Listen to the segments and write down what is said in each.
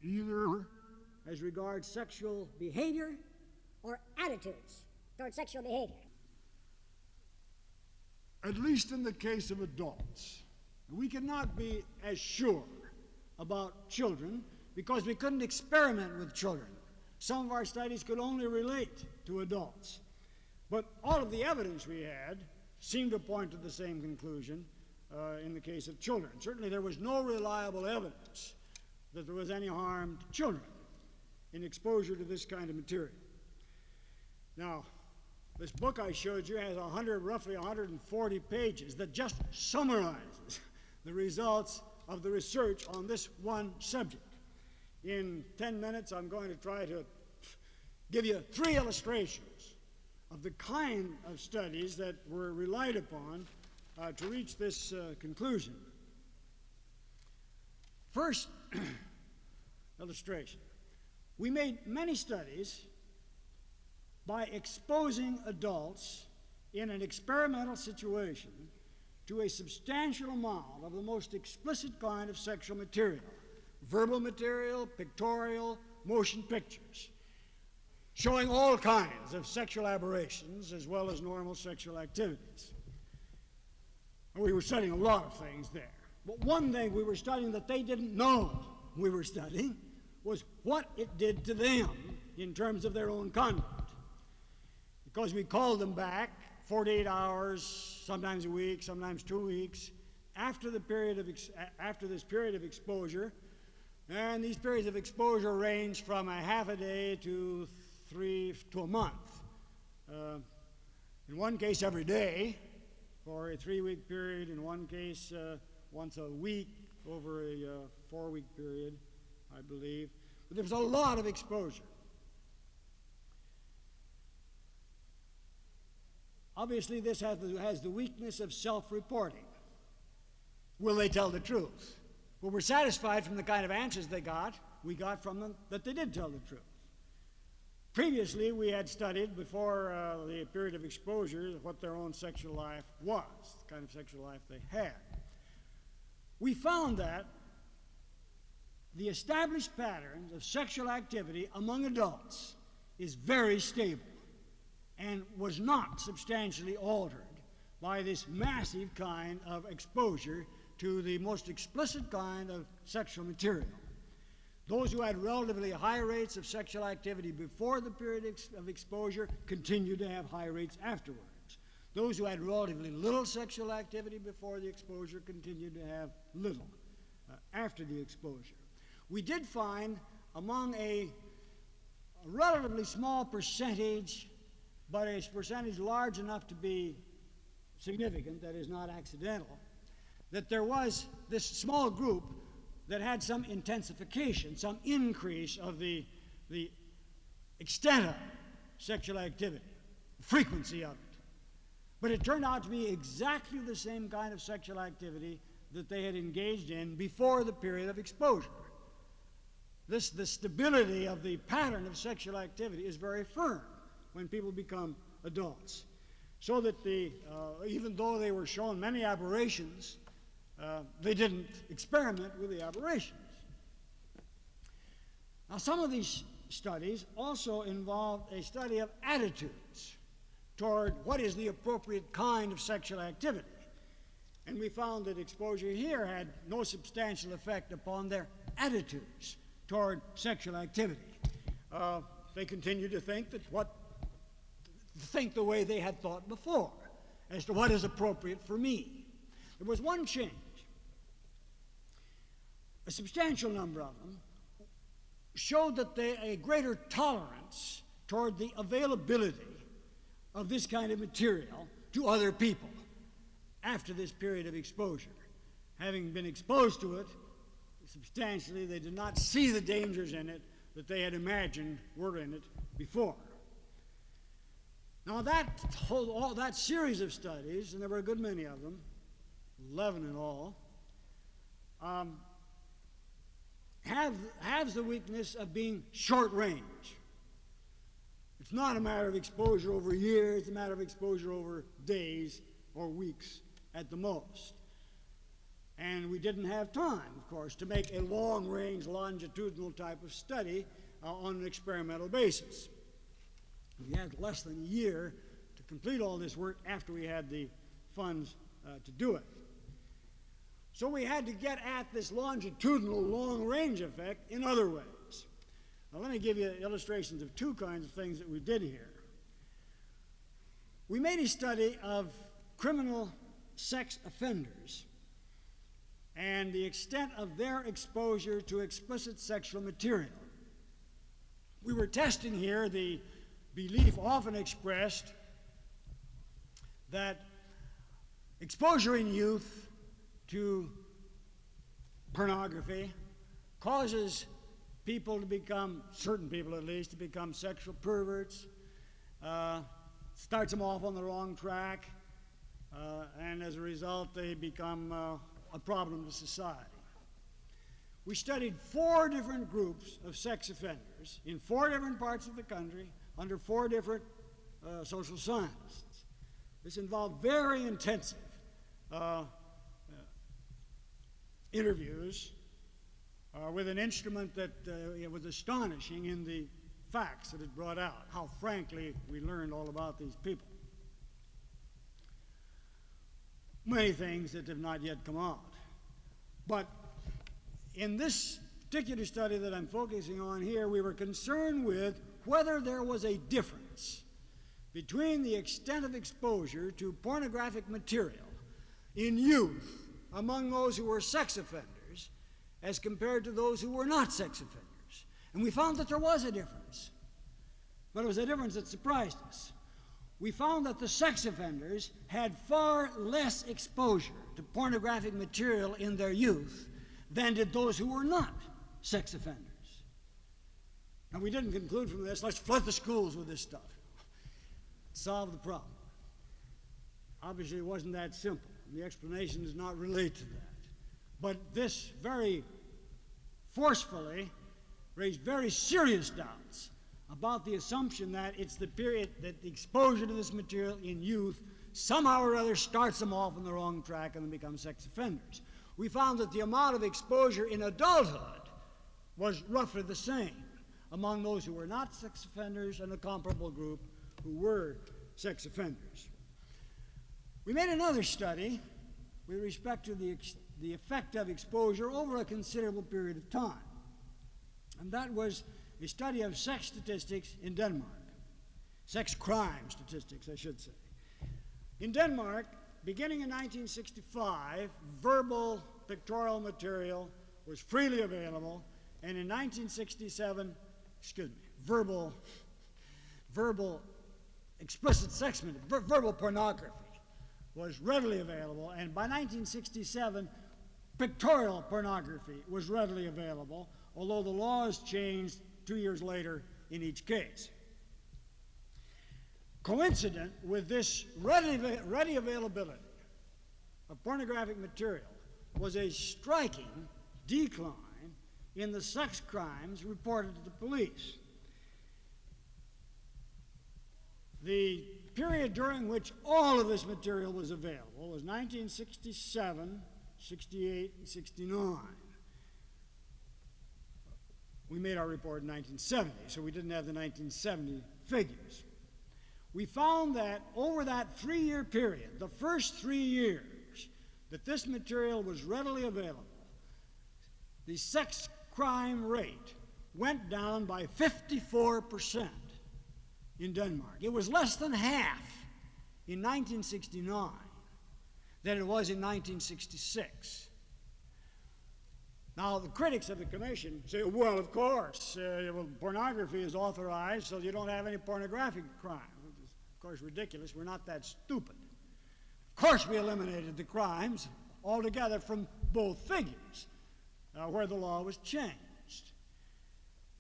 either as regards sexual behavior or attitudes toward sexual behavior. At least in the case of adults. We cannot be as sure about children because we couldn't experiment with children. Some of our studies could only relate to adults. But all of the evidence we had seemed to point to the same conclusion in the case of children. Certainly there was no reliable evidence that there was any harm to children in exposure to this kind of material. Now, this book I showed you has roughly 140 pages that just summarizes the results of the research on this one subject. In 10 minutes, I'm going to try to give you 3 illustrations of the kind of studies that were relied upon to reach this conclusion. First illustration. We made many studies by exposing adults in an experimental situation to a substantial amount of the most explicit kind of sexual material, verbal material, pictorial, motion pictures, showing all kinds of sexual aberrations as well as normal sexual activities. And we were studying a lot of things there. But one thing we were studying that they didn't know we were studying was what it did to them in terms of their own conduct. Because we called them back 48 hours, sometimes a week, sometimes 2 weeks, after this period of exposure. And these periods of exposure range from a half a day to a month. In one case, every day for a 3-week period. In one case, once a week over a 4-week period, I believe. But there was a lot of exposure. Obviously, this has the weakness of self-reporting. Will they tell the truth? Well, we're satisfied from the kind of answers we got from them that they did tell the truth. Previously, we had studied, before the period of exposure, what their own sexual life was, the kind of sexual life they had. We found that the established patterns of sexual activity among adults is very stable and was not substantially altered by this massive kind of exposure to the most explicit kind of sexual material. Those who had relatively high rates of sexual activity before the period of exposure continued to have high rates afterwards. Those who had relatively little sexual activity before the exposure continued to have little after the exposure. We did find among a relatively small percentage, but a percentage large enough to be significant, that is not accidental, that there was this small group that had some intensification, some increase of the extent of sexual activity, the frequency of it. But it turned out to be exactly the same kind of sexual activity that they had engaged in before the period of exposure. The stability of the pattern of sexual activity is very firm when people become adults. So that even though they were shown many aberrations, they didn't experiment with the aberrations. Now, some of these studies also involved a study of attitudes toward what is the appropriate kind of sexual activity. And we found that exposure here had no substantial effect upon their attitudes toward sexual activity. They continued to think the way they had thought before as to what is appropriate for me. There was one change. A substantial number of them showed that a greater tolerance toward the availability of this kind of material to other people after this period of exposure. Having been exposed to it substantially, they did not see the dangers in it that they had imagined were in it before. Now that series of studies, and there were a good many of them, 11 in all, has the weakness of being short range. It's not a matter of exposure over years, it's a matter of exposure over days or weeks at the most. And we didn't have time, of course, to make a long-range longitudinal type of study on an experimental basis. We had less than a year to complete all this work after we had the funds to do it. So we had to get at this longitudinal long-range effect in other ways. Now let me give you illustrations of two kinds of things that we did here. We made a study of criminal sex offenders and the extent of their exposure to explicit sexual material. We were testing here the belief often expressed that exposure in youth to pornography causes people to become, certain people at least, to become sexual perverts, starts them off on the wrong track, and as a result they become a problem to society. We studied 4 different groups of sex offenders in 4 different parts of the country under 4 different social scientists. This involved very intensive interviews with an instrument that was astonishing in the facts that it brought out, how frankly we learned all about these people. Many things that have not yet come out. But in this particular study that I'm focusing on here, we were concerned with whether there was a difference between the extent of exposure to pornographic material in youth among those who were sex offenders as compared to those who were not sex offenders. And we found that there was a difference. But it was a difference that surprised us. We found that the sex offenders had far less exposure to pornographic material in their youth than did those who were not sex offenders. And we didn't conclude from this, let's flood the schools with this stuff. Solve the problem. Obviously, it wasn't that simple. The explanation does not relate to that. But this very forcefully raised very serious doubts about the assumption that it's the period that the exposure to this material in youth somehow or other starts them off on the wrong track and they become sex offenders. We found that the amount of exposure in adulthood was roughly the same among those who were not sex offenders and a comparable group who were sex offenders. We made another study with respect to the effect of exposure over a considerable period of time. And that was a study of sex statistics in Denmark. Sex crime statistics, I should say. In Denmark, beginning in 1965, verbal pictorial material was freely available, and in 1967, verbal explicit sex material, verbal pornography was readily available, and by 1967, pictorial pornography was readily available, although the laws changed 2 years later in each case. Coincident with this ready availability of pornographic material was a striking decline in the sex crimes reported to the police. The period during which all of this material was available was 1967, 68, and 69. We made our report in 1970, so we didn't have the 1970 figures. We found that over that 3-year period, the first 3 years that this material was readily available, the sex crime rate went down by 54% in Denmark. It was less than half in 1969 than it was in 1966. Now, the critics of the commission say, well, of course, pornography is authorized, so you don't have any pornographic crime. Which is, of course, ridiculous. We're not that stupid. Of course, we eliminated the crimes altogether from both figures where the law was changed.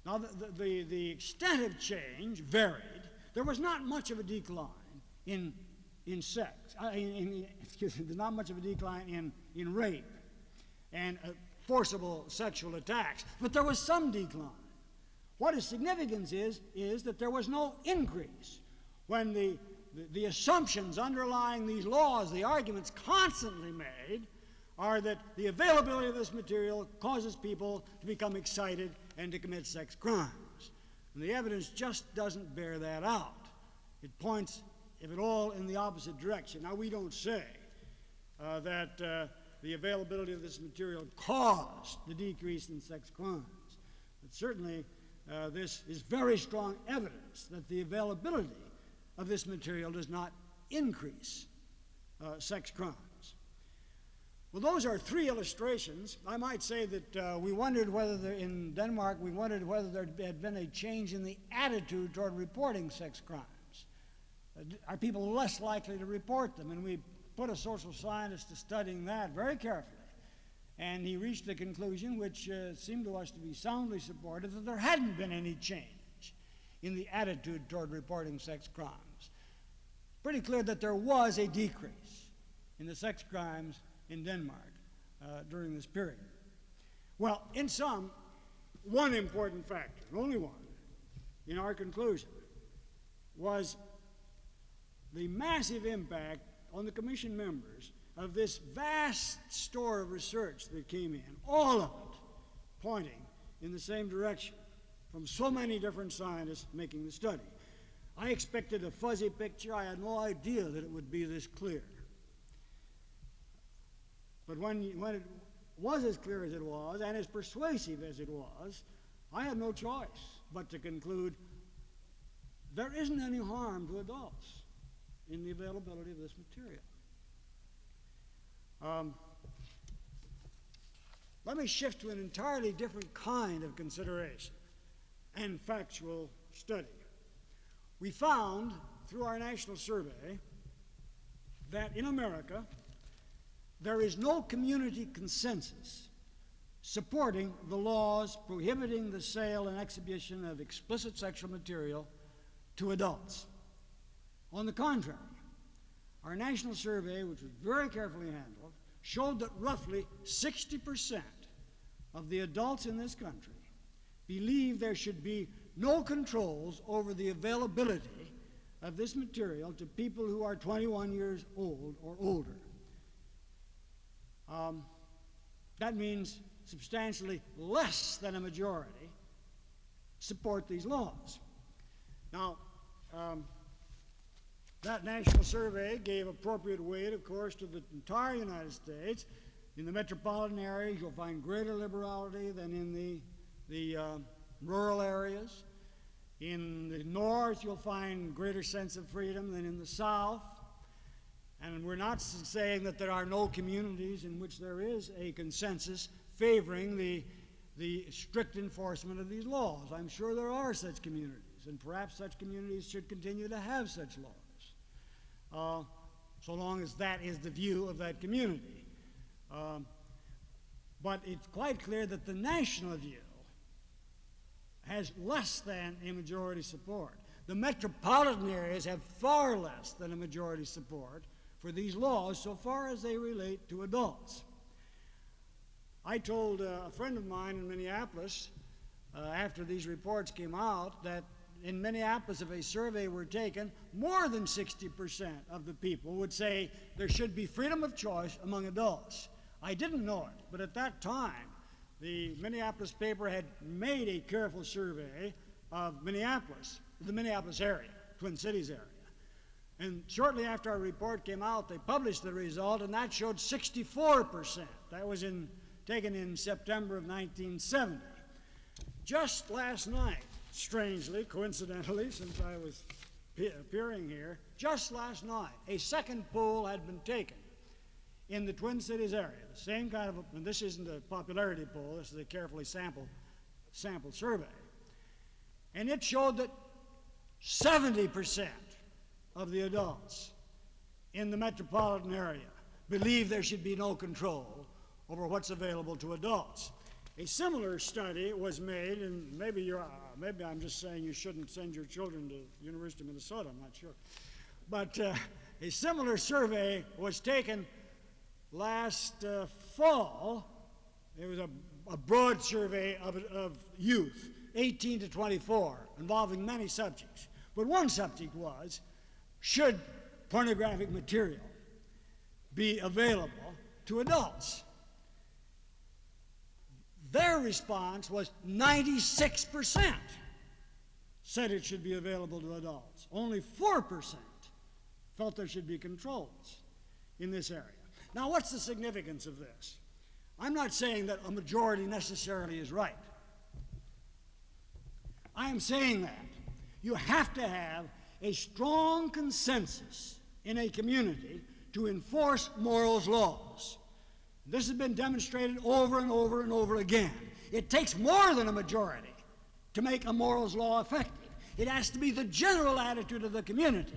Now, the extent of change varied. There was not much of a decline in sex. There's not much of a decline in rape and forcible sexual attacks, but there was some decline. What is significant is that there was no increase when the assumptions underlying these laws, the arguments constantly made, are that the availability of this material causes people to become excited and to commit sex crimes. And the evidence just doesn't bear that out. It points, if at all, in the opposite direction. Now, we don't say that the availability of this material caused the decrease in sex crimes. But certainly, this is very strong evidence that the availability of this material does not increase sex crimes. Well, those are three illustrations. I might say that we wondered whether in Denmark, we wondered whether there had been a change in the attitude toward reporting sex crimes. Are people less likely to report them? And we put a social scientist to studying that very carefully. And he reached the conclusion, which seemed to us to be soundly supported, that there hadn't been any change in the attitude toward reporting sex crimes. Pretty clear that there was a decrease in the sex crimes in Denmark during this period. Well, in sum, one important factor, and only one, in our conclusion was the massive impact on the commission members of this vast store of research that came in, all of it pointing in the same direction from so many different scientists making the study. I expected a fuzzy picture. I had no idea that it would be this clear. But when it was as clear as it was and as persuasive as it was, I had no choice but to conclude there isn't any harm to adults in the availability of this material. Let me shift to an entirely different kind of consideration and factual study. We found, through our national survey, that in America, there is no community consensus supporting the laws prohibiting the sale and exhibition of explicit sexual material to adults. On the contrary, our national survey, which was very carefully handled, showed that roughly 60% of the adults in this country believe there should be no controls over the availability of this material to people who are 21 years old or older. That means substantially less than a majority support these laws. Now, that national survey gave appropriate weight, of course, to the entire United States. In the metropolitan areas, you'll find greater liberality than in the rural areas. In the north, you'll find greater sense of freedom than in the south. And we're not saying that there are no communities in which there is a consensus favoring the strict enforcement of these laws. I'm sure there are such communities, and perhaps such communities should continue to have such laws, so long as that is the view of that community. But it's quite clear that the national view has less than a majority support. The metropolitan areas have far less than a majority support for these laws so far as they relate to adults. I told a friend of mine in Minneapolis after these reports came out that in Minneapolis, if a survey were taken, more than 60% of the people would say there should be freedom of choice among adults. I didn't know it, but at that time, the Minneapolis paper had made a careful survey of Minneapolis, the Minneapolis area, Twin Cities area. And shortly after our report came out, they published the result, and that showed 64%. That was taken in September of 1970. Just last night, strangely, coincidentally, since I was appearing here, just last night, a second poll had been taken in the Twin Cities area. The same kind of, and this isn't a popularity poll, this is a carefully sample survey. And it showed that 70% of the adults in the metropolitan area believe there should be no control over what's available to adults. A similar study was made, and maybe I'm just saying you shouldn't send your children to the University of Minnesota, I'm not sure. But a similar survey was taken last fall. It was a broad survey of youth, 18 to 24, involving many subjects. But one subject was, should pornographic material be available to adults? Their response was 96% said it should be available to adults. Only 4% felt there should be controls in this area. Now, what's the significance of this? I'm not saying that a majority necessarily is right. I am saying that you have to have a strong consensus in a community to enforce morals laws. This has been demonstrated over and over and over again. It takes more than a majority to make a morals law effective. It has to be the general attitude of the community.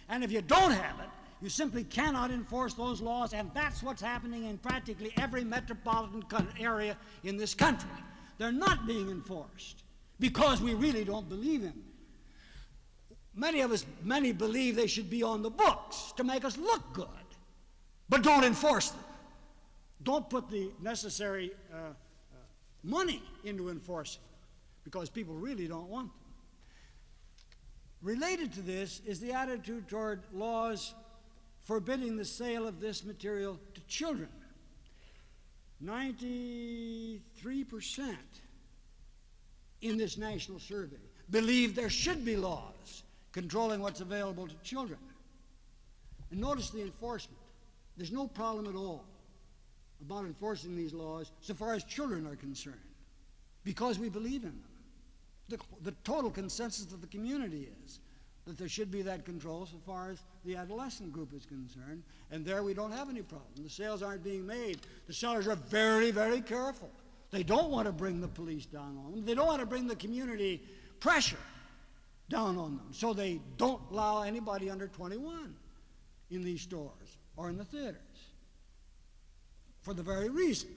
And if you don't have it, you simply cannot enforce those laws, and that's what's happening in practically every metropolitan area in this country. They're not being enforced because we really don't believe in them. Many believe they should be on the books to make us look good, but don't enforce them. Don't put the necessary money into enforcing them because people really don't want them. Related to this is the attitude toward laws forbidding the sale of this material to children. 93% in this national survey believe there should be laws controlling what's available to children. And notice the enforcement. There's no problem at all about enforcing these laws so far as children are concerned, because we believe in them. The total consensus of the community is that there should be that control so far as the adolescent group is concerned, and there we don't have any problem. The sales aren't being made. The sellers are very, very careful. They don't want to bring the police down on them. They don't want to bring the community pressure down on them, so they don't allow anybody under 21 in these stores or in the theaters, for the very reason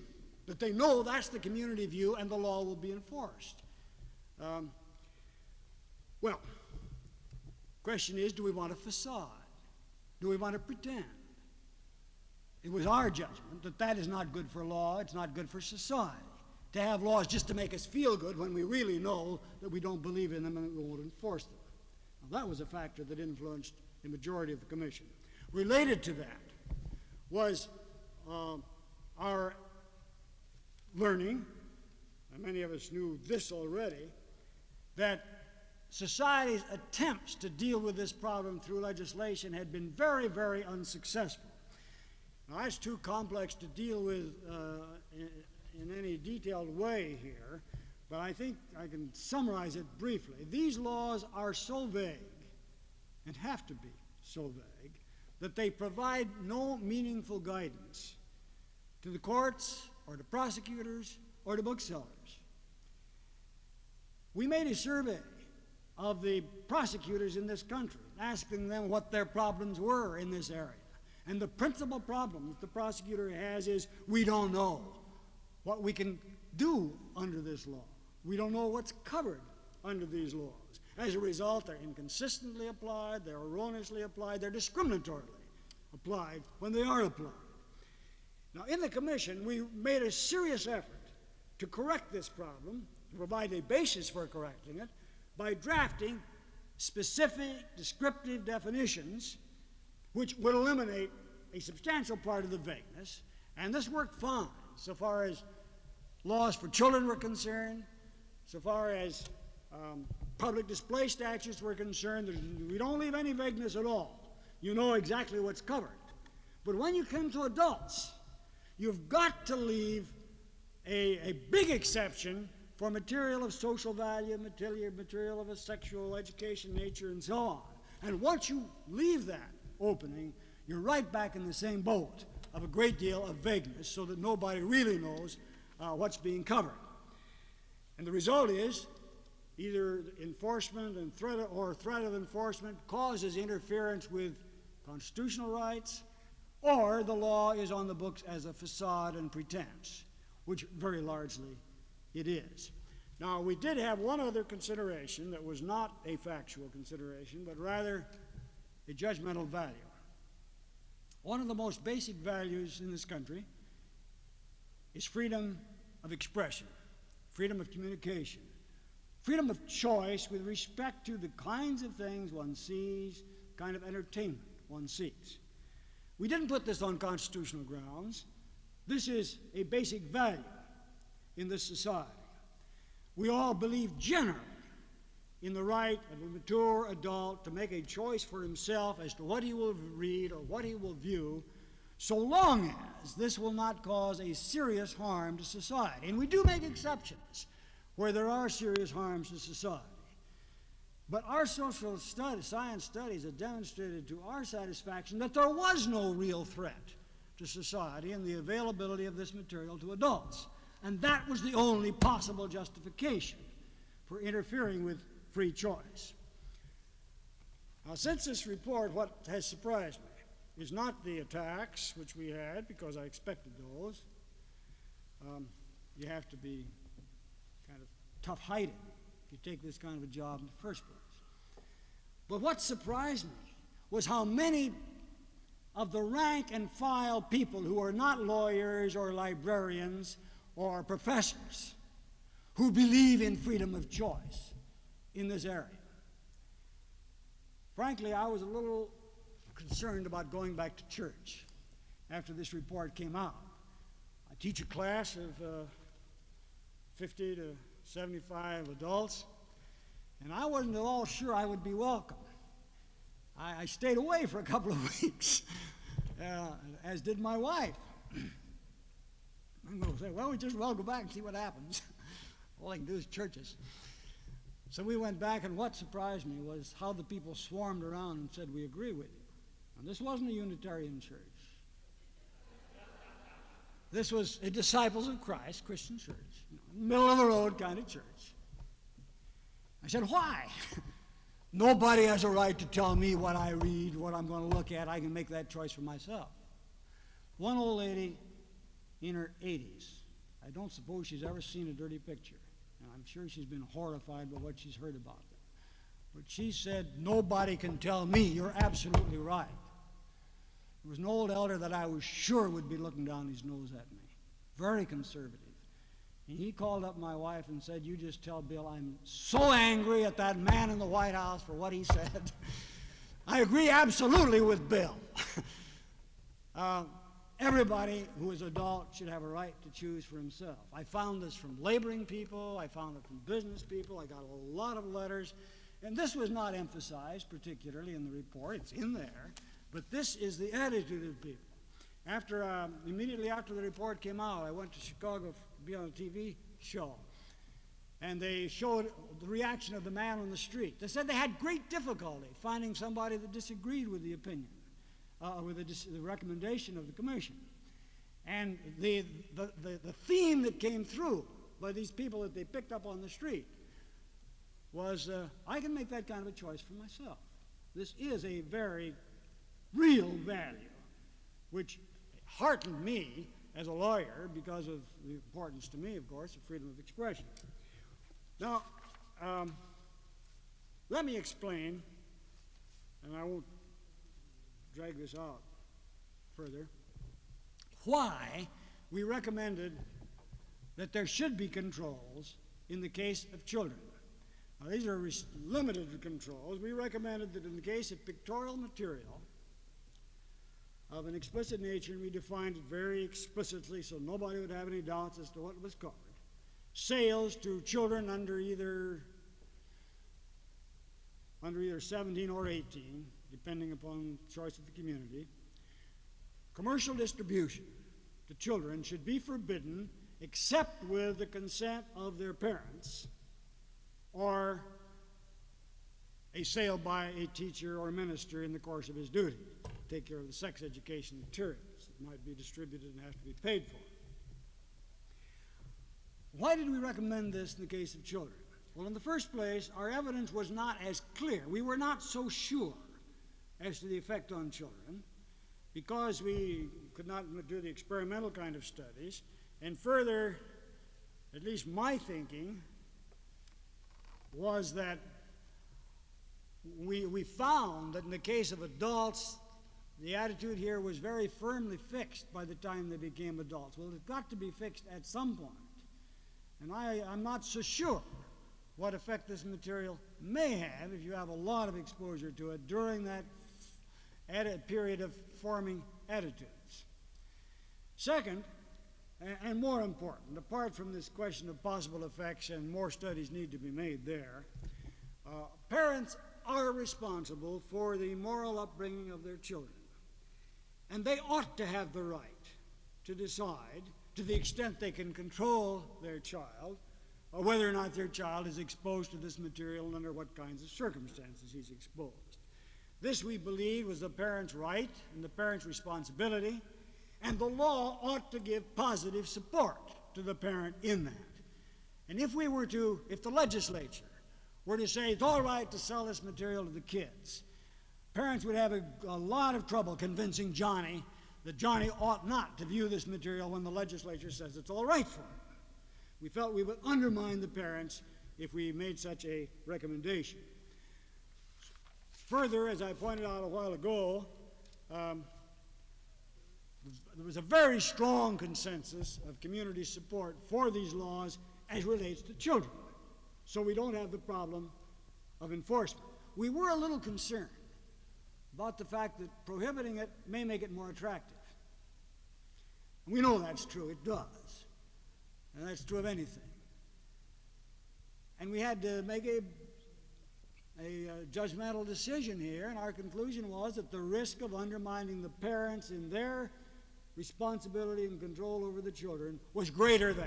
that they know that's the community view and the law will be enforced. Well, question is, do we want a facade? Do we want to pretend? It was our judgment that that is not good for law, it's not good for society, to have laws just to make us feel good when we really know that we don't believe in them and we won't enforce them. Now, that was a factor that influenced the majority of the commission. Related to that was our learning, and many of us knew this already, that society's attempts to deal with this problem through legislation had been very, very unsuccessful. Now, that's too complex to deal with in any detailed way here, but I think I can summarize it briefly. These laws are so vague, and have to be so vague, that they provide no meaningful guidance to the courts or to prosecutors or to booksellers. We made a survey of the prosecutors in this country, asking them what their problems were in this area. And the principal problem that the prosecutor has is we don't know what we can do under this law. We don't know what's covered under these laws. As a result, they're inconsistently applied, they're erroneously applied, they're discriminatorily applied when they are applied. Now, in the commission, we made a serious effort to correct this problem, to provide a basis for correcting it, by drafting specific descriptive definitions which would eliminate a substantial part of the vagueness. And this worked fine so far as laws for children were concerned, so far as public display statutes were concerned. We don't leave any vagueness at all. You know exactly what's covered. But when you come to adults, you've got to leave a big exception for material of social value, material of a sexual education nature, and so on. And once you leave that opening, you're right back in the same boat of a great deal of vagueness so that nobody really knows what's being covered. And the result is either enforcement and threat of enforcement causes interference with constitutional rights, or the law is on the books as a facade and pretense, which very largely it is. Now, we did have one other consideration that was not a factual consideration, but rather a judgmental value. One of the most basic values in this country is freedom of expression, freedom of communication, freedom of choice with respect to the kinds of things one sees, the kind of entertainment one seeks. We didn't put this on constitutional grounds. This is a basic value. in this society. We all believe generally in the right of a mature adult to make a choice for himself as to what he will read or what he will view, so long as this will not cause a serious harm to society. And we do make exceptions where there are serious harms to society. But our social science studies have demonstrated to our satisfaction that there was no real threat to society in the availability of this material to adults. And that was the only possible justification for interfering with free choice. Now, since this report, what has surprised me is not the attacks, which we had, because I expected those. You have to be kind of tough-hided if you take this kind of a job in the first place. But what surprised me was how many of the rank and file people who are not lawyers or librarians or professors who believe in freedom of choice in this area. Frankly, I was a little concerned about going back to church after this report came out. I teach a class of 50 to 75 adults, and I wasn't at all sure I would be welcome. I stayed away for a couple of weeks, as did my wife. I'm going to say, well, we just well go back and see what happens. All I can do is churches. So we went back, and what surprised me was how the people swarmed around and said, we agree with you. And this wasn't a Unitarian church. This was a Disciples of Christ Christian church, middle of the road kind of church. I said, why? Nobody has a right to tell me what I read, what I'm going to look at. I can make that choice for myself. One old lady in her 80s, I don't suppose she's ever seen a dirty picture. And I'm sure she's been horrified by what she's heard about them. But she said, nobody can tell me. You're absolutely right. There was an old elder that I was sure would be looking down his nose at me. Very conservative. And he called up my wife and said, you just tell Bill I'm so angry at that man in the White House for what he said. I agree absolutely with Bill. Everybody who is adult should have a right to choose for himself. I found this from laboring people. I found it from business people. I got a lot of letters. And this was not emphasized particularly in the report. It's in there. But this is the attitude of people. Immediately after the report came out, I went to Chicago to be on a TV show. And they showed the reaction of the man on the street. They said they had great difficulty finding somebody that disagreed with the opinion, with the recommendation of the commission. And the theme that came through by these people that they picked up on the street was, I can make that kind of a choice for myself. This is a very real value, which heartened me as a lawyer because of the importance to me, of course, of freedom of expression. Now, let me explain, and I won't drag this out further, why we recommended that there should be controls in the case of children. Now, these are limited controls. We recommended that in the case of pictorial material of an explicit nature, and we defined it very explicitly so nobody would have any doubts as to what was covered, sales to children under either 17 or 18, depending upon the choice of the community, commercial distribution to children should be forbidden except with the consent of their parents or a sale by a teacher or minister in the course of his duty to take care of the sex education materials that might be distributed and have to be paid for. Why did we recommend this in the case of children? Well, in the first place, our evidence was not as clear. We were not so sure as to the effect on children because we could not do the experimental kind of studies. And further, at least my thinking was that we found that in the case of adults, the attitude here was very firmly fixed by the time they became adults. Well, it's got to be fixed at some point. And I'm not so sure what effect this material may have if you have a lot of exposure to it during that period of forming attitudes. Second, And more important, apart from this question of possible effects, and more studies need to be made there, parents are responsible for the moral upbringing of their children. And they ought to have the right to decide, to the extent they can control their child, whether or not their child is exposed to this material and under what kinds of circumstances he's exposed. This, we believe, was the parent's right and the parent's responsibility, and the law ought to give positive support to the parent in that. And if the legislature were to say it's all right to sell this material to the kids, parents would have a lot of trouble convincing Johnny that Johnny ought not to view this material when the legislature says it's all right for him. We felt we would undermine the parents if we made such a recommendation. Further, as I pointed out a while ago, there was a very strong consensus of community support for these laws as relates to children. So we don't have the problem of enforcement. We were a little concerned about the fact that prohibiting it may make it more attractive. We know that's true, it does. And that's true of anything. And we had to make a judgmental decision here, and our conclusion was that the risk of undermining the parents in their responsibility and control over the children was greater than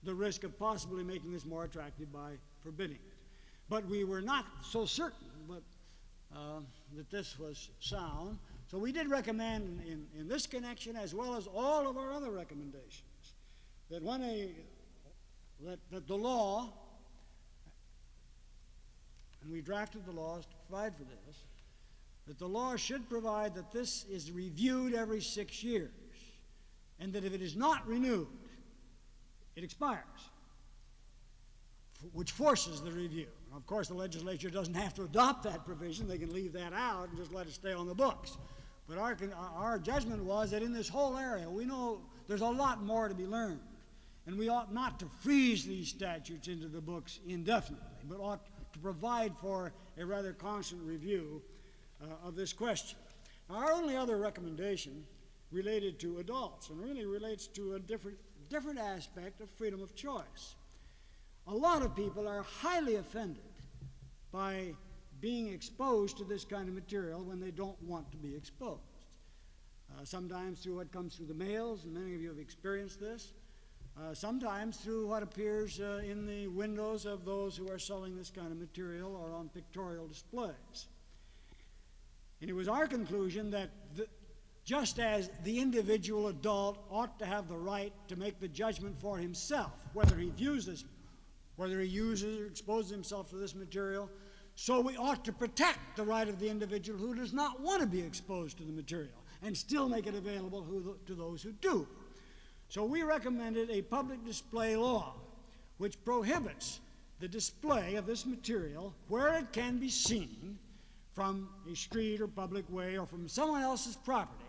the risk of possibly making this more attractive by forbidding it. But we were not so certain that this was sound, so we did recommend in this connection, as well as all of our other recommendations, that that the law, and we drafted the laws to provide for this, that the law should provide that this is reviewed every 6 years, and that if it is not renewed, it expires, which forces the review. Of course, the legislature doesn't have to adopt that provision. They can leave that out and just let it stay on the books. But our judgment was that in this whole area, we know there's a lot more to be learned. And we ought not to freeze these statutes into the books indefinitely, but ought to provide for a rather constant review of this question. Now, our only other recommendation related to adults, and really relates to a different aspect of freedom of choice. A lot of people are highly offended by being exposed to this kind of material when they don't want to be exposed. Sometimes through what comes through the mails, and many of you have experienced this. Sometimes through what appears in the windows of those who are selling this kind of material or on pictorial displays. And it was our conclusion that just as the individual adult ought to have the right to make the judgment for himself, whether he views this, whether he uses or exposes himself to this material, so we ought to protect the right of the individual who does not want to be exposed to the material and still make it available to those who do. So we recommended a public display law which prohibits the display of this material where it can be seen from a street or public way or from someone else's property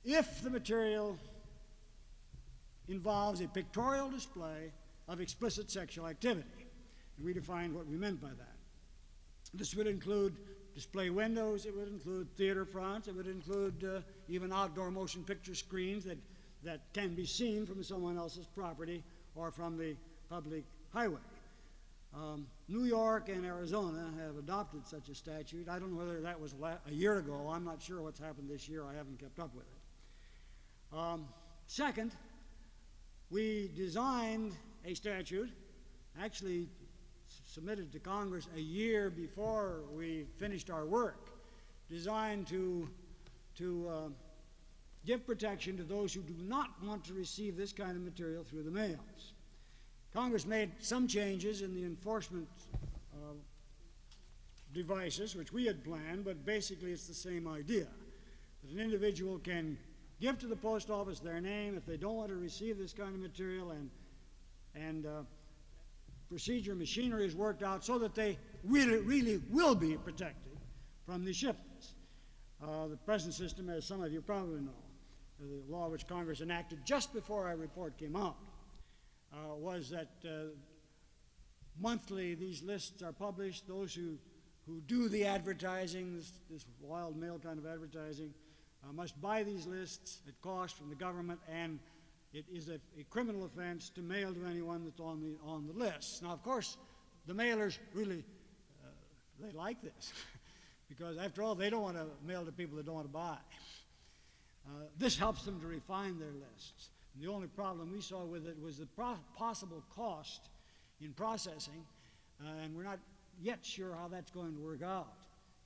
if the material involves a pictorial display of explicit sexual activity. And we defined what we meant by that. This would include display windows, it would include theater fronts, it would include even outdoor motion picture screens that can be seen from someone else's property or from the public highway. New York and Arizona have adopted such a statute. I don't know whether that was a year ago. I'm not sure what's happened this year. I haven't kept up with it. Second, we designed a statute, actually submitted to Congress a year before we finished our work, designed to give protection to those who do not want to receive this kind of material through the mails. Congress made some changes in the enforcement devices, which we had planned, but basically it's the same idea. That an individual can give to the post office their name if they don't want to receive this kind of material, and procedure machinery is worked out so that they really will be protected from these shipments. The present system, as some of you probably know, the law which Congress enacted just before our report came out, was that monthly these lists are published. Those who do the advertising, this wild mail kind of advertising, must buy these lists at cost from the government, and it is a criminal offense to mail to anyone that's on the list. Now, of course, the mailers really they like this because, after all, they don't want to mail to people that don't want to buy. This helps them to refine their lists. And the only problem we saw with it was the possible cost in processing, and we're not yet sure how that's going to work out.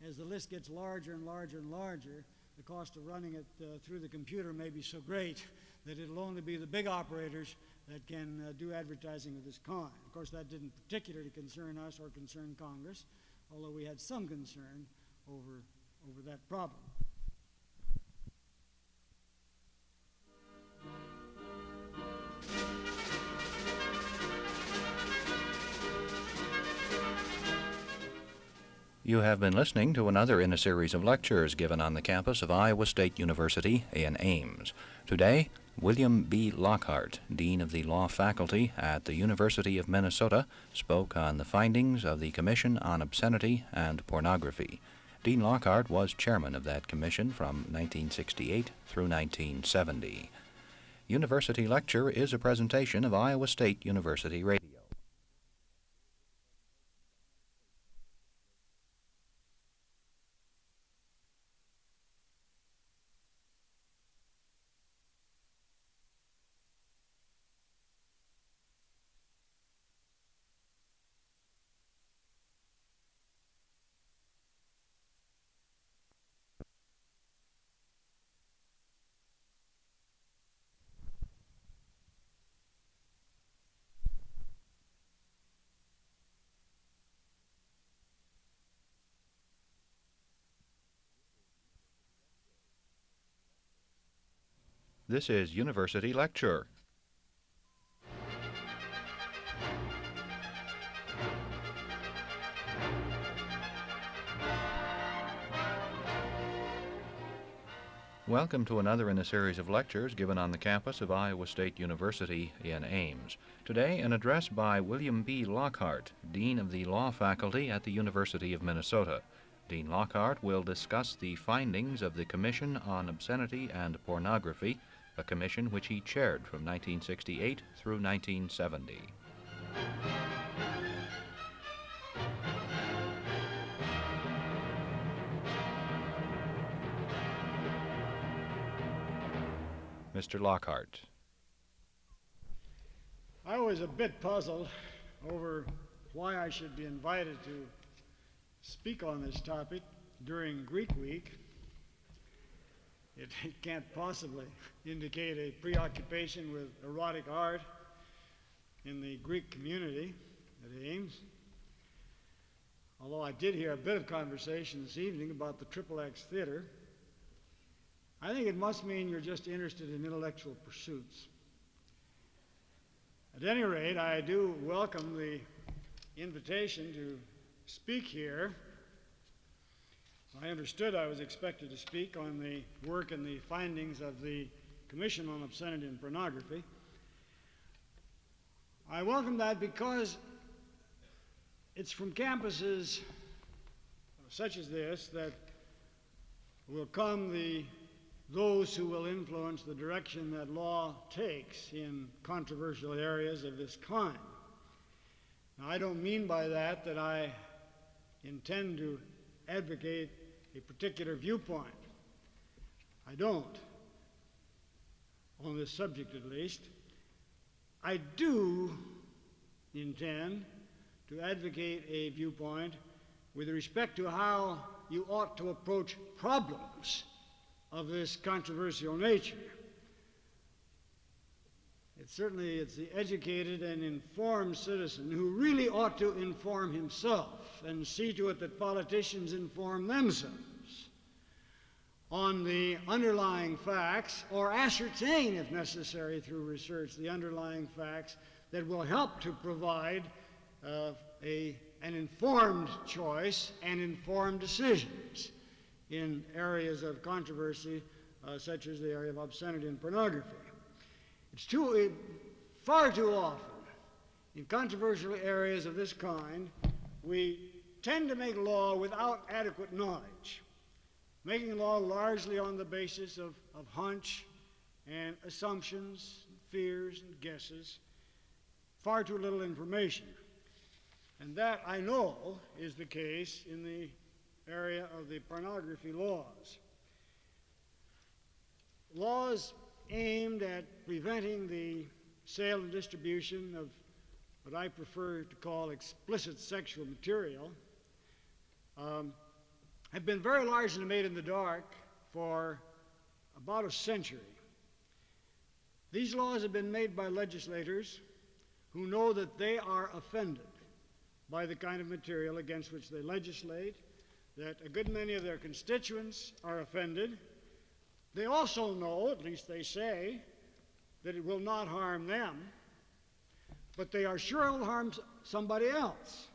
As the list gets larger and larger and larger, the cost of running it through the computer may be so great that it'll only be the big operators that can do advertising of this kind. Of course, that didn't particularly concern us or concern Congress, although we had some concern over that problem. You have been listening to another in a series of lectures given on the campus of Iowa State University in Ames. Today, William B. Lockhart, Dean of the Law Faculty at the University of Minnesota, spoke on the findings of the Commission on Obscenity and Pornography. Dean Lockhart was chairman of that commission from 1968 through 1970. University Lecture is a presentation of Iowa State University Radio. This is University Lecture. Welcome to another in a series of lectures given on the campus of Iowa State University in Ames. Today, an address by William B. Lockhart, Dean of the Law Faculty at the University of Minnesota. Dean Lockhart will discuss the findings of the Commission on Obscenity and Pornography, a commission which he chaired from 1968 through 1970. Mr. Lockhart. I was a bit puzzled over why I should be invited to speak on this topic during Greek Week. It can't possibly indicate a preoccupation with erotic art in the Greek community at Ames. Although I did hear a bit of conversation this evening about the XXX Theater, I think it must mean you're just interested in intellectual pursuits. At any rate, I do welcome the invitation to speak here. I understood I was expected to speak on the work and the findings of the Commission on Obscenity and Pornography. I welcome that because it's from campuses such as this that will come those who will influence the direction that law takes in controversial areas of this kind. Now, I don't mean by that that I intend to advocate a particular viewpoint. I don't, on this subject at least. I do intend to advocate a viewpoint with respect to how you ought to approach problems of this controversial nature. It's the educated and informed citizen who really ought to inform himself and see to it that politicians inform themselves on the underlying facts, or ascertain, if necessary through research, the underlying facts that will help to provide an informed choice and informed decisions in areas of controversy such as the area of obscenity and pornography. It's far too often in controversial areas of this kind, we tend to make law without adequate knowledge. making law largely on the basis of hunch and assumptions, fears, and guesses, far too little information. And that, I know, is the case in the area of the pornography laws. Laws aimed at preventing the sale and distribution of what I prefer to call explicit sexual material have been very largely made in the dark for about a century. These laws have been made by legislators who know that they are offended by the kind of material against which they legislate, that a good many of their constituents are offended. They also know, at least they say, that it will not harm them, but they are sure it will harm somebody else,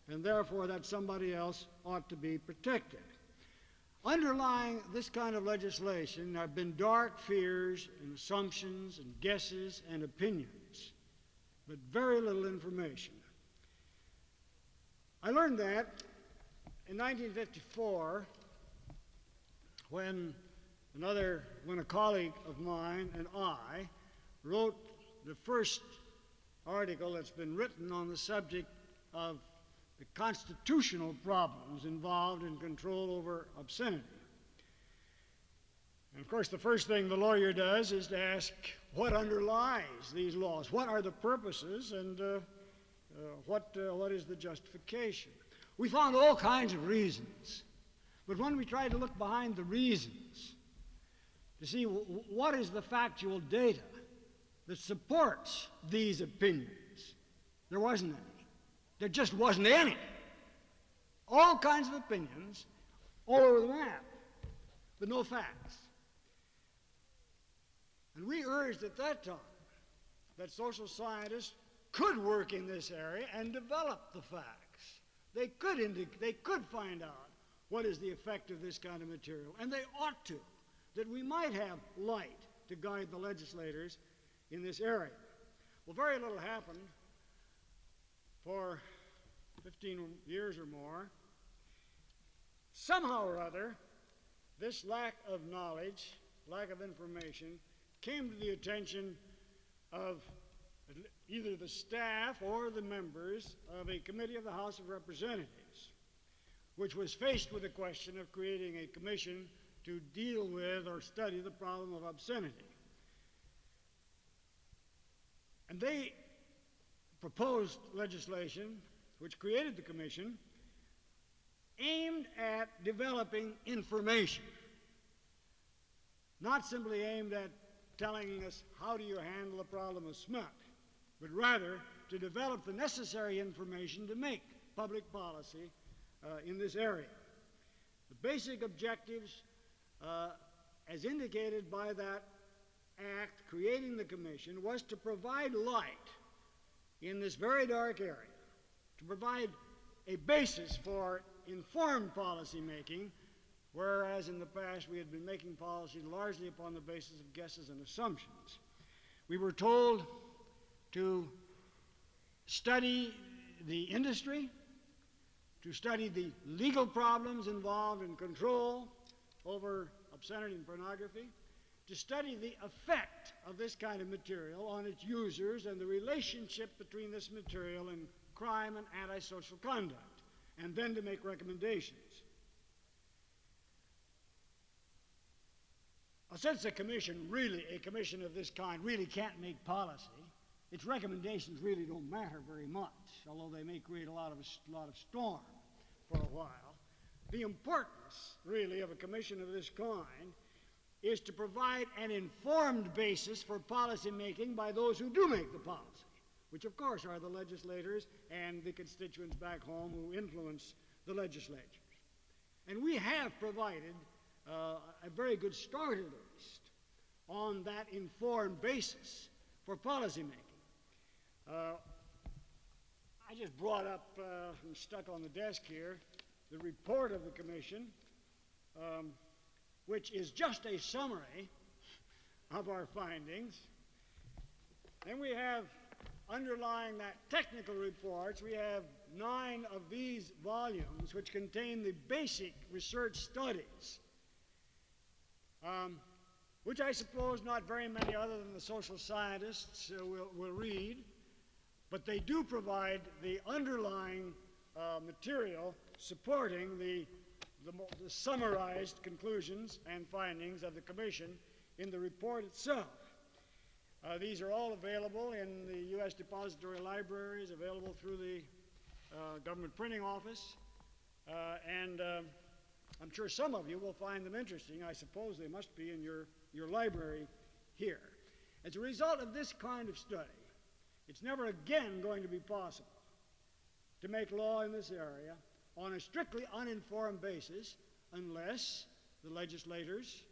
and therefore that somebody else ought to be protected. Underlying this kind of legislation have been dark fears and assumptions and guesses and opinions, but very little information. I learned that in 1954 when a colleague of mine and I wrote the first article that's been written on the subject of the constitutional problems involved in control over obscenity. And of course, the first thing the lawyer does is to ask what underlies these laws, what are the purposes, and what is the justification. We found all kinds of reasons, but when we tried to look behind the reasons to see what is the factual data that supports these opinions, there wasn't any. There just wasn't any. All kinds of opinions all over the map, but no facts. And we urged at that time that social scientists could work in this area and develop the facts. They could find out what is the effect of this kind of material, and they ought to, that we might have light to guide the legislators in this area. Well, very little happened for 15 years or more. Somehow or other, this lack of knowledge, lack of information, came to the attention of either the staff or the members of a committee of the House of Representatives, which was faced with the question of creating a commission to deal with or study the problem of obscenity. And they proposed legislation which created the commission aimed at developing information, not simply aimed at telling us how do you handle the problem of smut, but rather to develop the necessary information to make public policy in this area. The basic objectives, as indicated by that act creating the commission, was to provide light in this very dark area, to provide a basis for informed policy making, whereas in the past we had been making policy largely upon the basis of guesses and assumptions. We were told to study the industry, to study the legal problems involved in control over obscenity and pornography, to study the effect of this kind of material on its users and the relationship between this material and crime and antisocial conduct, and then to make recommendations. Since a commission of this kind really can't make policy, its recommendations really don't matter very much, although they may create a lot of storm for a while. The importance, really, of a commission of this kind is to provide an informed basis for policy making by those who do make the policy, which of course are the legislators and the constituents back home who influence the legislatures. And we have provided a very good start, at least, on that informed basis for policy making. I just brought up and stuck on the desk here the report of the commission, which is just a summary of our findings. Then we have, underlying that technical reports, we have 9 of these volumes which contain the basic research studies which I suppose not very many other than the social scientists will read, but they do provide the underlying material supporting the summarized conclusions and findings of the Commission in the report itself. These are all available in the U.S. Depository Libraries, available through the Government Printing Office, and I'm sure some of you will find them interesting. I suppose they must be in your library here. As a result of this kind of study, it's never again going to be possible to make law in this area on a strictly uninformed basis unless the legislators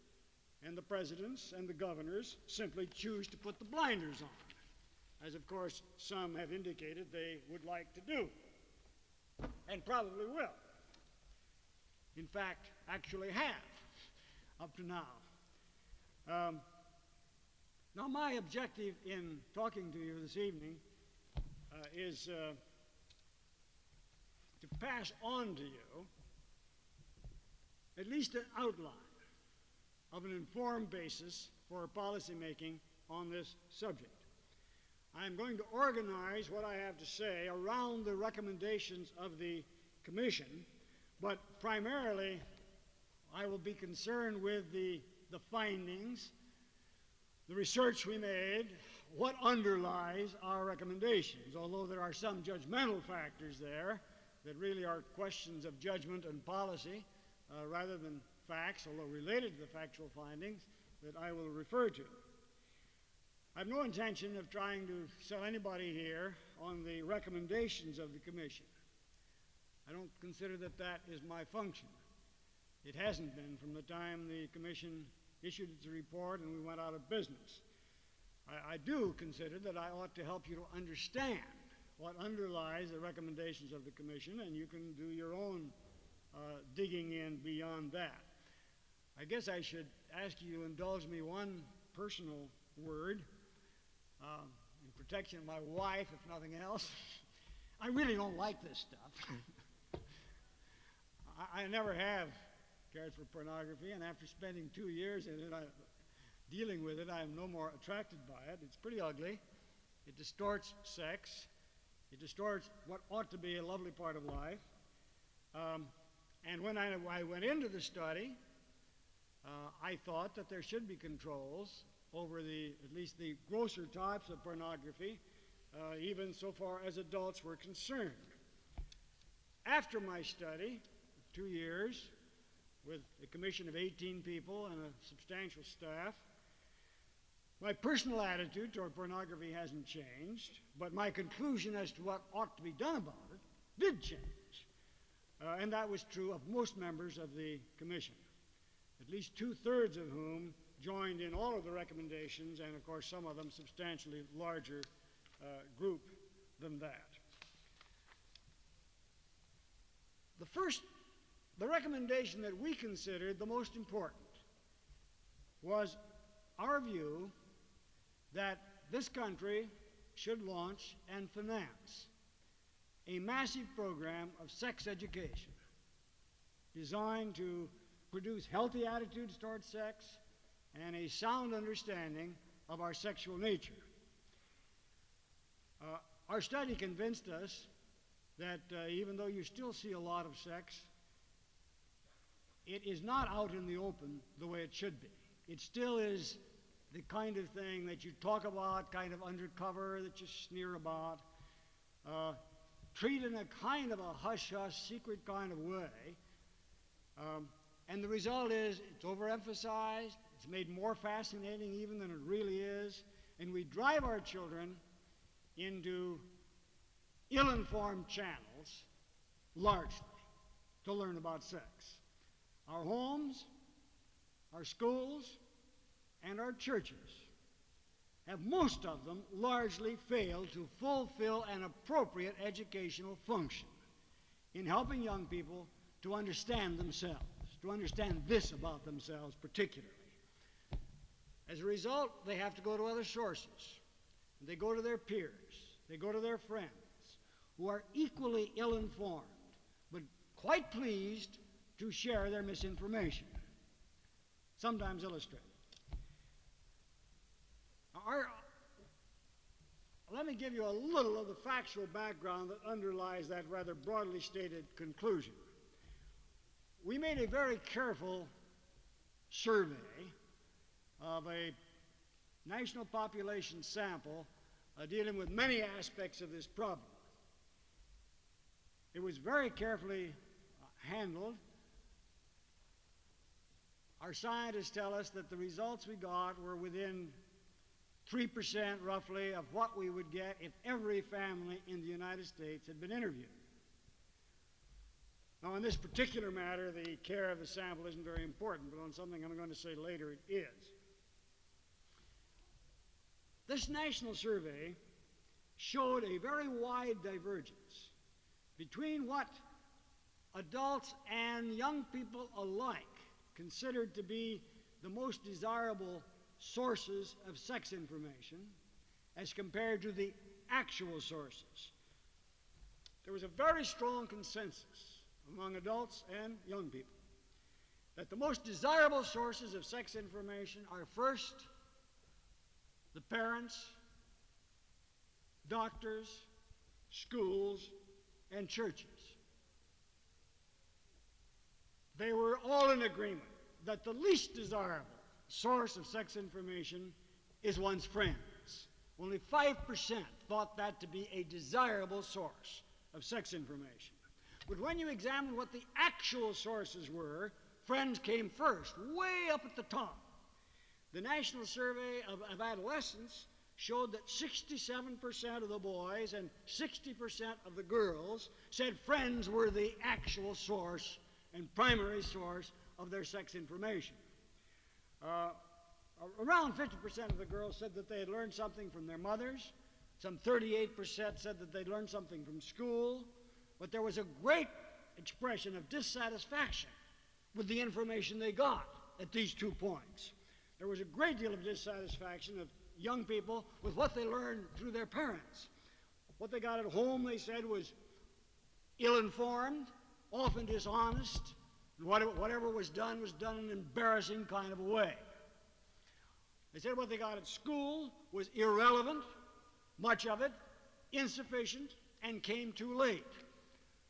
and the presidents and the governors simply choose to put the blinders on, as of course some have indicated they would like to do, and probably will. In fact, actually have up to now. Now, my objective in talking to you this evening is to pass on to you at least an outline of an informed basis for policy making on this subject. I'm going to organize what I have to say around the recommendations of the Commission, but primarily I will be concerned with the findings, the research we made, what underlies our recommendations, although there are some judgmental factors there that really are questions of judgment and policy rather than facts, although related to the factual findings, that I will refer to. I have no intention of trying to sell anybody here on the recommendations of the Commission. I don't consider that that is my function. It hasn't been from the time the Commission issued its report and we went out of business. I do consider that I ought to help you to understand what underlies the recommendations of the Commission, and you can do your own digging in beyond that. I guess I should ask you to indulge me one personal word in protection of my wife, if nothing else. I really don't like this stuff. I never have cared for pornography, and after spending 2 years in it, dealing with it, I am no more attracted by it. It's pretty ugly. It distorts sex. It distorts what ought to be a lovely part of life. And when I went into the study, I thought that there should be controls over at least the grosser types of pornography, even so far as adults were concerned. After my study, 2 years, with a commission of 18 people and a substantial staff, my personal attitude toward pornography hasn't changed, but my conclusion as to what ought to be done about it did change. And that was true of most members of the commission, at least 2/3 of whom joined in all of the recommendations, and of course some of them substantially larger group than that. The recommendation that we considered the most important was our view that this country should launch and finance a massive program of sex education designed to produce healthy attitudes toward sex and a sound understanding of our sexual nature. Our study convinced us that even though you still see a lot of sex, it is not out in the open the way it should be. It still is the kind of thing that you talk about, kind of undercover, that you sneer about, treat in a kind of a hush-hush, secret kind of way. And the result is it's overemphasized, it's made more fascinating even than it really is, and we drive our children into ill-informed channels, largely, to learn about sex. Our homes, our schools, and our churches have, most of them, largely failed to fulfill an appropriate educational function in helping young people to understand themselves, to understand this about themselves particularly. As a result, they have to go to other sources. They go to their peers. They go to their friends who are equally ill-informed, but quite pleased to share their misinformation. sometimes illustrated. Let me give you a little of the factual background that underlies that rather broadly stated conclusion. We made a very careful survey of a national population sample dealing with many aspects of this problem. It was very carefully handled. Our scientists tell us that the results we got were within 3% roughly of what we would get if every family in the United States had been interviewed. Now, on this particular matter, the care of the sample isn't very important, but on something I'm going to say later, it is. This national survey showed a very wide divergence between what adults and young people alike considered to be the most desirable sources of sex information as compared to the actual sources. There was a very strong consensus among adults and young people that the most desirable sources of sex information are first the parents, doctors, schools, and churches. They were all in agreement that the least desirable source of sex information is one's friends. Only 5% thought that to be a desirable source of sex information. But when you examine what the actual sources were, friends came first, way up at the top. The National Survey of Adolescents showed that 67% of the boys and 60% of the girls said friends were the actual source and primary source of their sex information. Around 50% of the girls said that they had learned something from their mothers. Some 38% said that they'd learned something from school. But there was a great expression of dissatisfaction with the information they got at these 2 points. There was a great deal of dissatisfaction of young people with what they learned through their parents. What they got at home, they said, was ill-informed, often dishonest, and whatever was done in an embarrassing kind of a way. They said what they got at school was irrelevant, much of it insufficient, and came too late.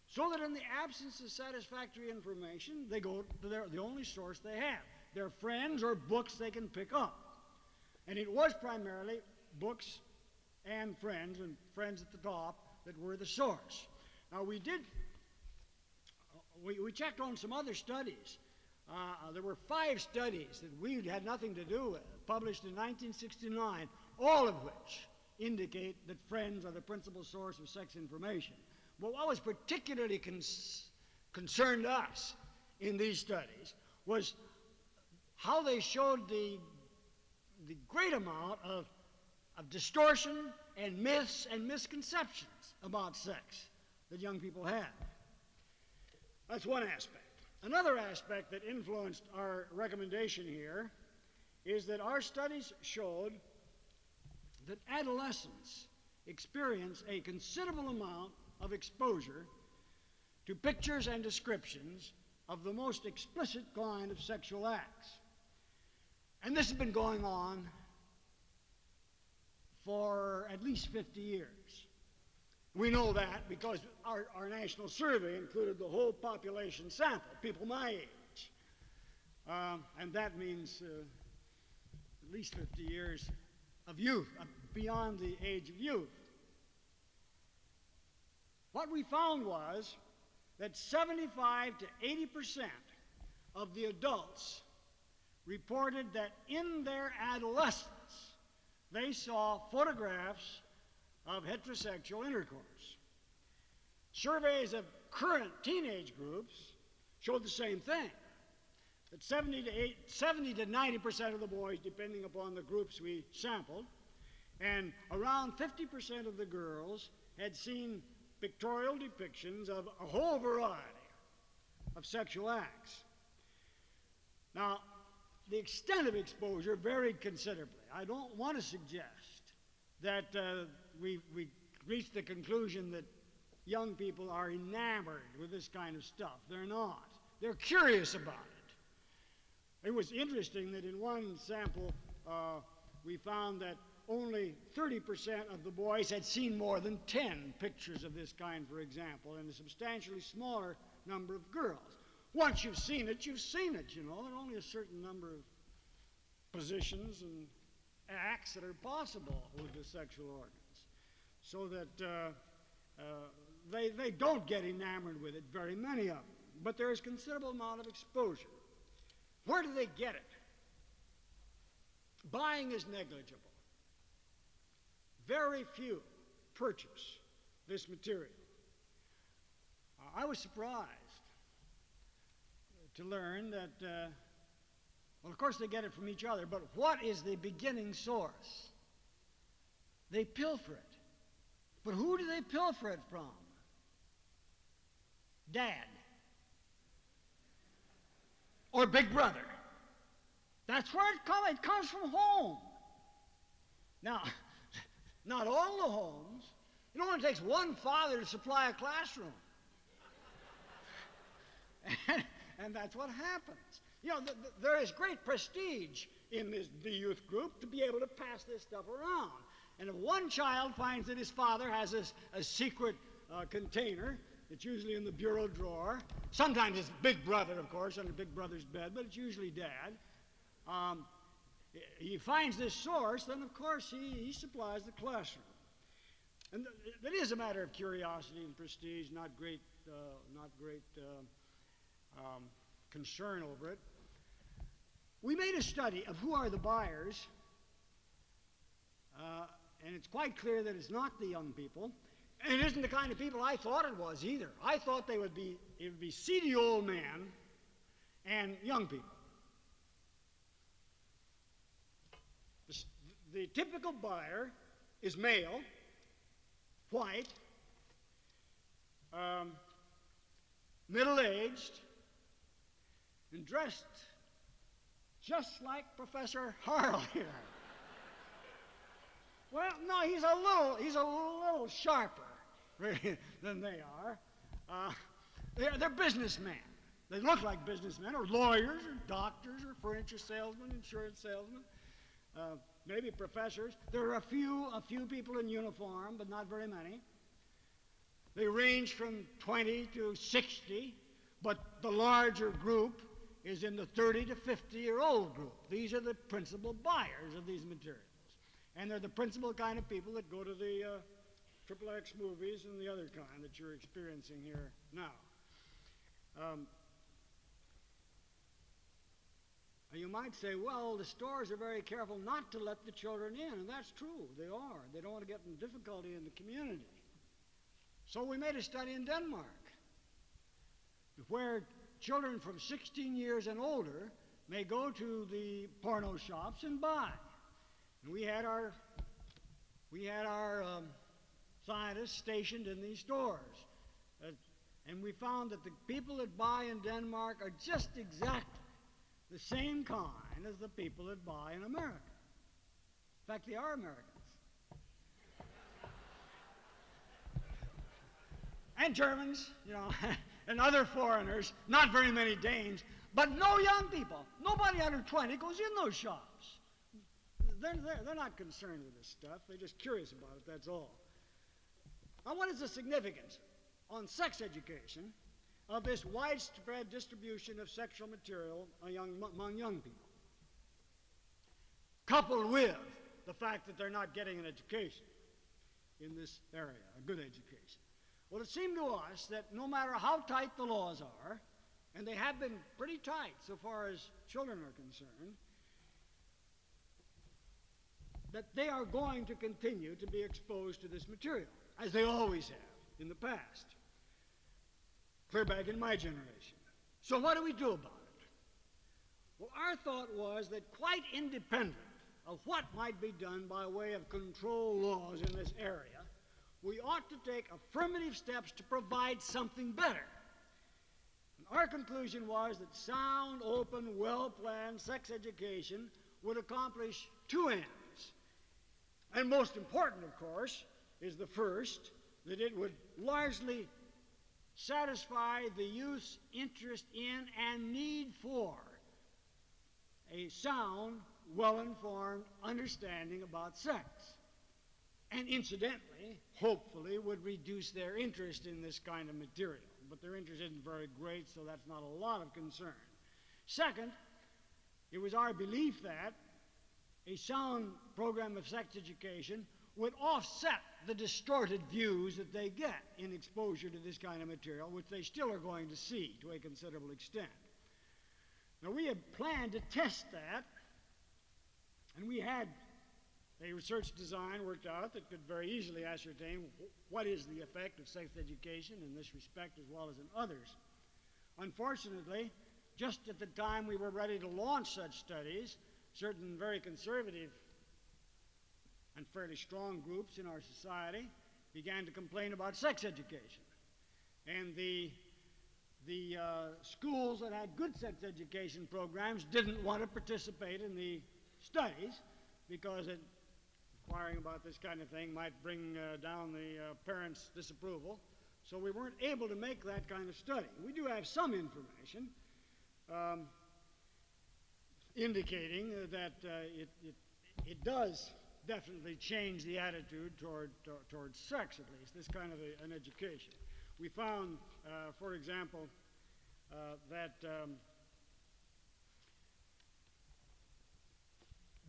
So that in the absence of satisfactory information, they go to the only source they have, their friends or books they can pick up. And it was primarily books and friends at the top, that were the source. Now we checked on some other studies. There were 5 studies that we had nothing to do with, published in 1969, all of which indicate that friends are the principal source of sex information. But what was particularly concerned us in these studies was how they showed the great amount of distortion and myths and misconceptions about sex that young people had. That's one aspect. Another aspect that influenced our recommendation here is that our studies showed that adolescents experience a considerable amount of exposure to pictures and descriptions of the most explicit kind of sexual acts. And this has been going on for at least 50 years. We know that because our national survey included the whole population sample, people my age. And that means at least 50 years of youth, beyond the age of youth. What we found was that 75 to 80% of the adults reported that in their adolescence they saw photographs of heterosexual intercourse. Surveys of current teenage groups showed the same thing, that 70 to 90% of the boys, depending upon the groups we sampled, and around 50% of the girls had seen pictorial depictions of a whole variety of sexual acts. Now, the extent of exposure varied considerably. I don't want to suggest that we reached the conclusion that young people are enamored with this kind of stuff. They're not. They're curious about it. It was interesting that in one sample, we found that only 30% of the boys had seen more than 10 pictures of this kind, for example, and a substantially smaller number of girls. Once you've seen it, you know. There are only a certain number of positions and acts that are possible with the sexual organs, so that they don't get enamored with it, very many of them. But there is considerable amount of exposure. Where do they get it? Buying is negligible. Very few purchase this material. I was surprised to learn that, well, of course they get it from each other, but what is the beginning source? They pilfer it. But who do they pilfer it from? Dad. Or Big Brother. That's where it comes. It comes from home. Now, not all the homes. It only takes one father to supply a classroom. And that's what happens. You know, there is great prestige in the youth group to be able to pass this stuff around. And if one child finds that his father has a secret container, it's usually in the bureau drawer. Sometimes it's Big Brother, of course, under Big Brother's bed, but it's usually Dad. He finds this source, then of course he supplies the classroom. And it is a matter of curiosity and prestige, not great concern over it. We made a study of who are the buyers, and it's quite clear that it's not the young people, and it isn't the kind of people I thought it was either. I thought it would be seedy old men and young people. The typical buyer is male, white, middle-aged, and dressed just like Professor Harl here. Well, no, he's a little sharper than they are. They're businessmen. They look like businessmen, or lawyers, or doctors, or furniture salesmen, insurance salesmen, maybe professors. There are a few people in uniform, but not very many. They range from 20 to 60, but the larger group is in the 30 to 50-year-old group. These are the principal buyers of these materials. And they're the principal kind of people that go to the XXX movies and the other kind that you're experiencing here now. You might say, well, the stores are very careful not to let the children in, and that's true. They are. They don't want to get in difficulty in the community. So we made a study in Denmark where children from 16 years and older may go to the porno shops and buy. And we had our scientists stationed in these stores. And we found that the people that buy in Denmark are just exactly the same kind as the people that buy in America. In fact, they are Americans. And Germans, you know, and other foreigners, not very many Danes, but no young people. Nobody under 20 goes in those shops. They're not concerned with this stuff. They're just curious about it, that's all. Now, what is the significance on sex education of this widespread distribution of sexual material among young people, coupled with the fact that they're not getting an education in this area, a good education? Well, it seemed to us that no matter how tight the laws are, and they have been pretty tight so far as children are concerned, that they are going to continue to be exposed to this material, as they always have in the past, clear back in my generation. So what do we do about it? Well, our thought was that quite independent of what might be done by way of control laws in this area, we ought to take affirmative steps to provide something better. And our conclusion was that sound, open, well-planned sex education would accomplish two ends. And most important, of course, is the first, that it would largely satisfy the youth's interest in and need for a sound, well-informed understanding about sex. And incidentally, hopefully, would reduce their interest in this kind of material. But their interest isn't very great, so that's not a lot of concern. Second, it was our belief that a sound program of sex education would offset the distorted views that they get in exposure to this kind of material, which they still are going to see to a considerable extent. Now, we had planned to test that, and we had a research design worked out that could very easily ascertain what is the effect of sex education in this respect as well as in others. Unfortunately, just at the time we were ready to launch such studies, certain very conservative and fairly strong groups in our society began to complain about sex education. And the schools that had good sex education programs didn't want to participate in the studies because inquiring about this kind of thing might bring down the parents' disapproval. So we weren't able to make that kind of study. We do have some information indicating that it does definitely change the attitude toward sex, at least, this kind of an education. We found, for example, that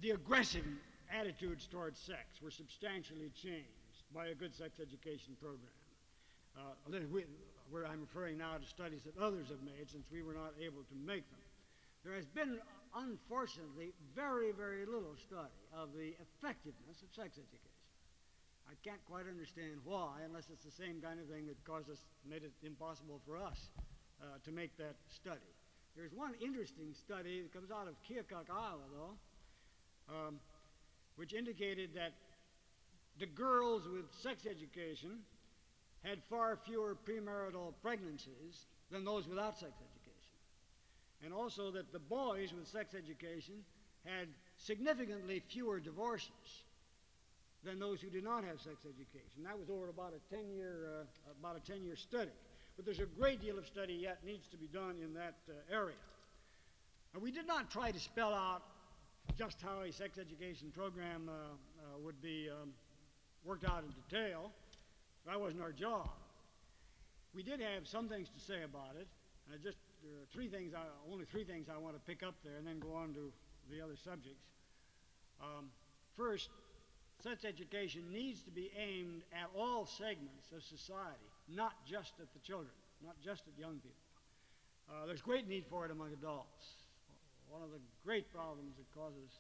the aggressive attitudes towards sex were substantially changed by a good sex education program. I'm referring now to studies that others have made since we were not able to make them. There has been, unfortunately, very, very little study of the effectiveness of sex education. I can't quite understand why, unless it's the same kind of thing that made it impossible for us to make that study. There's one interesting study that comes out of Keokuk, Iowa, though, which indicated that the girls with sex education had far fewer premarital pregnancies than those without sex education. And also that the boys with sex education had significantly fewer divorces than those who did not have sex education. That was over about a 10-year study. But there's a great deal of study yet needs to be done in that area. And we did not try to spell out just how a sex education program would be worked out in detail. That wasn't our job. We did have some things to say about it. There are only three things I want to pick up there and then go on to the other subjects. First, sex education needs to be aimed at all segments of society, not just at the children, not just at young people. There's great need for it among adults. One of the great problems that causes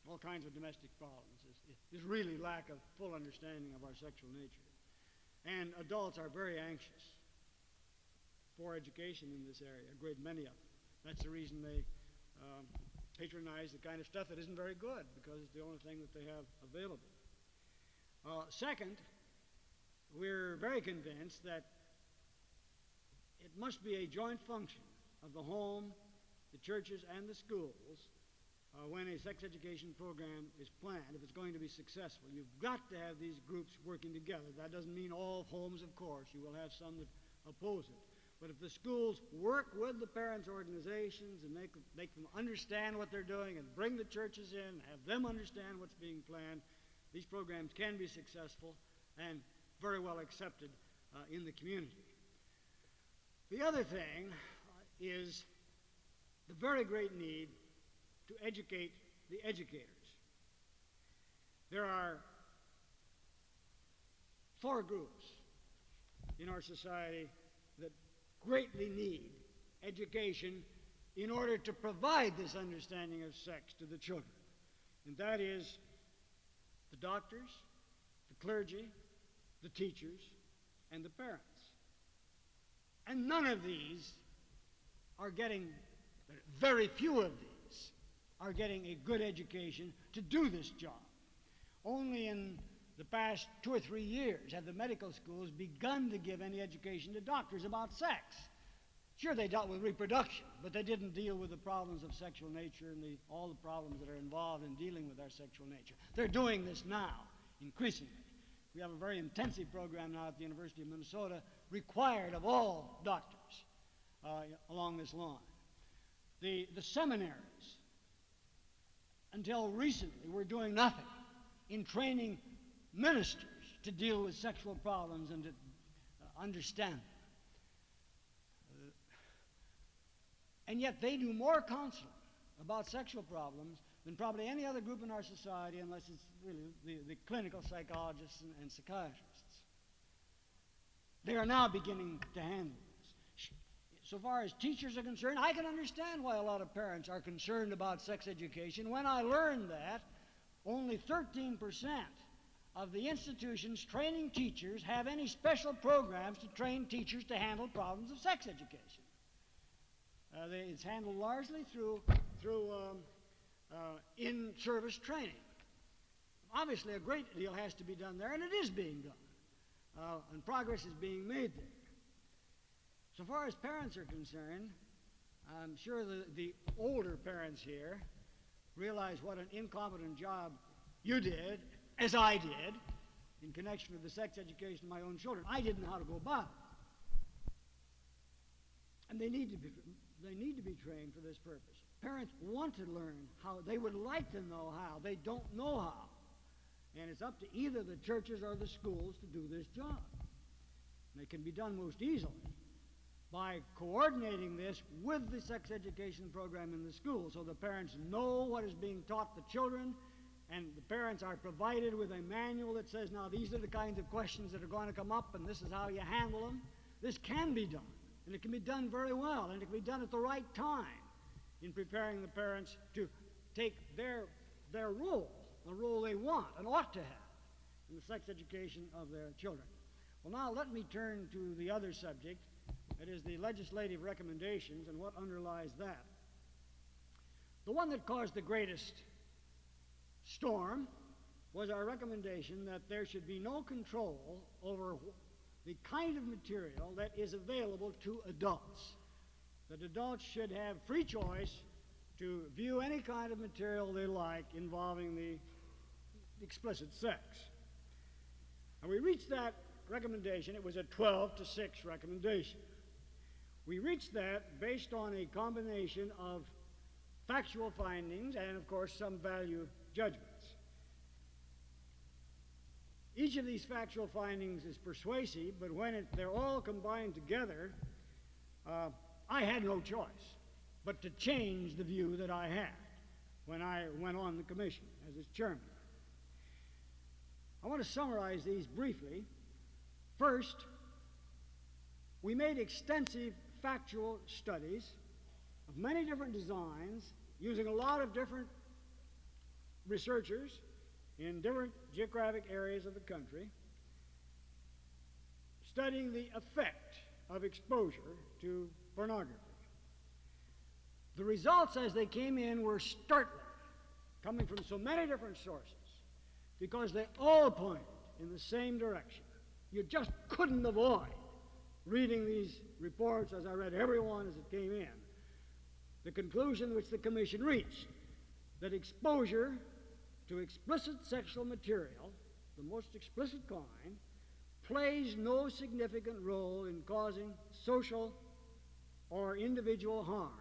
all kinds of domestic problems is really lack of full understanding of our sexual nature. And adults are very anxious for education in this area, a great many of them. That's the reason they patronize the kind of stuff that isn't very good, because it's the only thing that they have available. Second, we're very convinced that it must be a joint function of the home, the churches, and the schools when a sex education program is planned, if it's going to be successful. You've got to have these groups working together. That doesn't mean all homes, of course. You will have some that oppose it. But if the schools work with the parents' organizations and make them understand what they're doing and bring the churches in, have them understand what's being planned, these programs can be successful and very well accepted in the community. The other thing is the very great need to educate the educators. There are 4 groups in our society that greatly need education in order to provide this understanding of sex to the children. And that is the doctors, the clergy, the teachers, and the parents. And none of these are getting, very few of these are getting a good education to do this job. Only in the past 2 or 3 years have the medical schools begun to give any education to doctors about sex. Sure, they dealt with reproduction, but they didn't deal with the problems of sexual nature and all the problems that are involved in dealing with our sexual nature. They're doing this now, increasingly. We have a very intensive program now at the University of Minnesota, required of all doctors along this line. The seminaries, until recently, were doing nothing in training ministers to deal with sexual problems and to understand them. And yet they do more counseling about sexual problems than probably any other group in our society, unless it's really the clinical psychologists and psychiatrists. They are now beginning to handle this. So far as teachers are concerned, I can understand why a lot of parents are concerned about sex education when I learned that only 13% of the institutions training teachers have any special programs to train teachers to handle problems of sex education. It's handled largely through in-service training. Obviously, a great deal has to be done there, and it is being done, and progress is being made there. So far as parents are concerned, I'm sure the older parents here realize what an incompetent job you did, as I did, in connection with the sex education of my own children. I didn't know how to go about it. And they need to be trained for this purpose. Parents want to learn how. They would like to know how. They don't know how. And it's up to either the churches or the schools to do this job. And it can be done most easily by coordinating this with the sex education program in the school, so the parents know what is being taught the children, and the parents are provided with a manual that says, now these are the kinds of questions that are going to come up, and this is how you handle them. This can be done, and it can be done very well, and it can be done at the right time in preparing the parents to take their role, the role they want and ought to have in the sex education of their children. Well, now let me turn to the other subject. That is the legislative recommendations and what underlies that. The one that caused the greatest storm was our recommendation that there should be no control over the kind of material that is available to adults. That adults should have free choice to view any kind of material they like involving the explicit sex. And we reached that recommendation. It was a 12-6 recommendation. We reached that based on a combination of factual findings and, of course, some value judgments. Each of these factual findings is persuasive, but when they're all combined together, I had no choice but to change the view that I had when I went on the commission as its chairman. I want to summarize these briefly. First, we made extensive factual studies of many different designs using a lot of different researchers in different geographic areas of the country, studying the effect of exposure to pornography. The results as they came in were startling, coming from so many different sources, because they all pointed in the same direction. You just couldn't avoid reading these reports, as I read every one as it came in, the conclusion which the commission reached, that exposure to explicit sexual material, the most explicit kind, plays no significant role in causing social or individual harm